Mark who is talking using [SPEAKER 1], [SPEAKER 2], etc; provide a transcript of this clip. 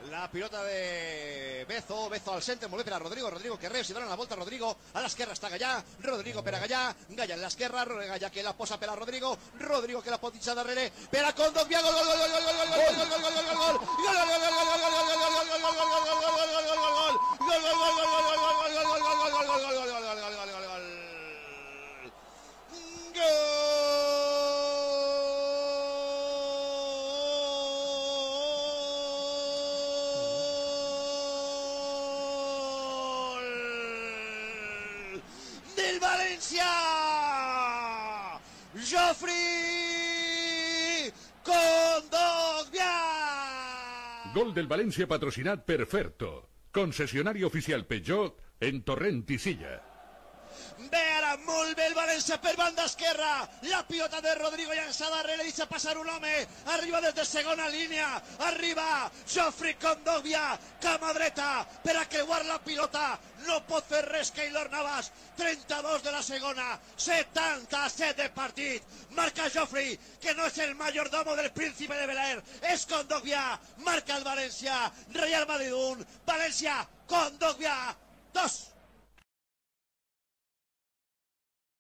[SPEAKER 1] La pilota de Bezo al centre, molt bé per a Rodrigo que res, si dona la volta Rodrigo, a l'esquerra està Gallà, Rodrigo per a Gallà en l'esquerra, Gallà que la posa per a Rodrigo que la pot deixar darrere, per a Kondogbia, gol, del València, Geoffrey Kondogbia.
[SPEAKER 2] Gol del València patrocinat per Ferto, concessionari oficial Peugeot en Torrent i Silla.
[SPEAKER 1] Ve ara molt bé el València per banda esquerra, la pilota de Rodrigo llança darrere, deixa passar un home, arriba des de segona línia, arriba Geoffrey Kondogbia, cama dreta per a creuar la pilota, no pot fer res Keylor Navas, 32 de la segona, 77 de partit, marca Geoffrey, que no és el mayordomo del príncipe de Bel-Air, és Kondogbia, marca el València, Real Madrid 1, València, Kondogbia 2.